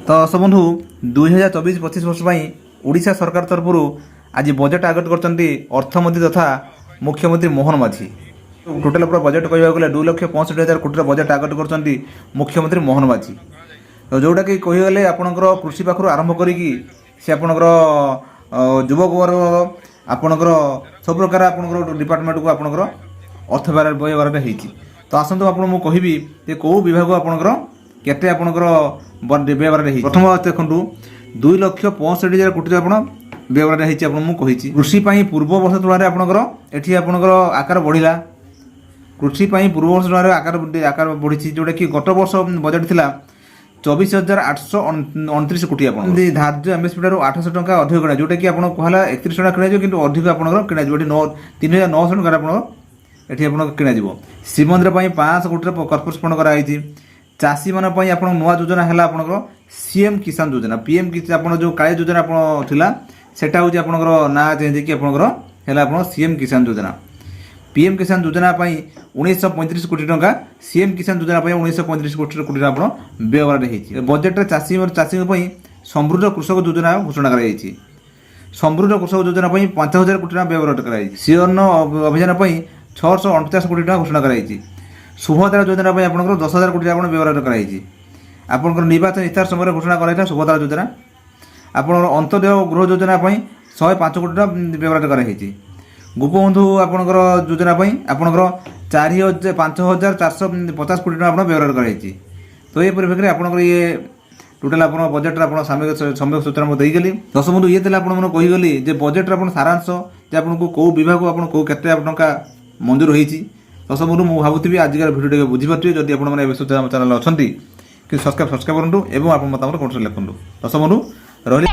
तो सब बंधु 2024-25 वर्ष ओडिशा सरकार तरफ आज बजेट आगत कर अर्थमंत्री तथा मुख्यमंत्री मोहन माझी। टोटाल पूरा बजेट कहवाक गले 2,65,000 कोटी बजेट आगत कर मुख्यमंत्री मोहन माझी। तो जोटा कि कहीगले आपणकर कृषि पाखु आरंभ करी से आपणकर युवक वर्ग आपणकर सब प्रकार आपणकर डिपार्टमेंट को आपणकर अर्थ व्यय बारे होती। तो आसतु आपको कहि कौ विभाग आपणकर केते आपणकर व्यय बारे होती। प्रथम देखु 2,65,000 कोटी आप व्यय बारे होती आपको कृषि पूर्व वर्ष तुलन में आपणकर एठी आपणकर आकार बढ़िला। कृषि पूर्व वर्ष तुलन में आकार बढ़ी जोटा कि गत वर्ष बजेट थिला 24,829 कोटी आप धार्य एमएसपी ठार 800 टका अधिक किणा जोटा कि आपको कहला 31 टका किणा कि अधिक आपंकर किणा 3,900 टका आप किणा श्रीमंदिर 500 कोटी कर्पोरेट फंड कराई। चाषी मान आप नुआ योजना है आपंकर सीएम किसान योजना पीएम किसान जो काली योजना आपला सेटा हूँ आपंकर ना चेंज कि आपंकर सीएम किसान योजना पीएम किसान योजना 1935 कोटी टंका सीएम किसान योजना 1935 कोटी आप व्यवहार होती। बजेट चाषी चाषी समृद्ध कृषक योजना घोषणा कराई। समृद्ध कृषक योजना 5,000 कोटी व्यवहार कराई। श्रीअन्न अभियान 649 कोटी घोषणा कराई। सुभद्रा योजना आपंकर 10,000 कोटी व्यवहार कराई। आपंकर निर्वाचन इस्तार समय घोषणा कराई सुभद्रा योजना। आपंकर अंत्योदय गृह योजना 105 कोटी व्यवहार कराई। गोपबंधु आपंकर योजना आपंकर 5,450 कोटी व्यवहार कराई। तो ये परिप्रेक्षी में आपंकर ये टोटाल आप बजेट सम्यक सूचना देगली। दश बंधु ये आपको कहीगली बजेट सारांश आपको कौ विभाग आपको टका मंजूर होती। दश बंधु मुझे भावुरी आजिकार भिडियो बुझीपारे जब आपने चैनल अच्छा कि सब्सक्राइब करूँ और आप मतामत कमेंट लिखुँ। दश बंधु रही।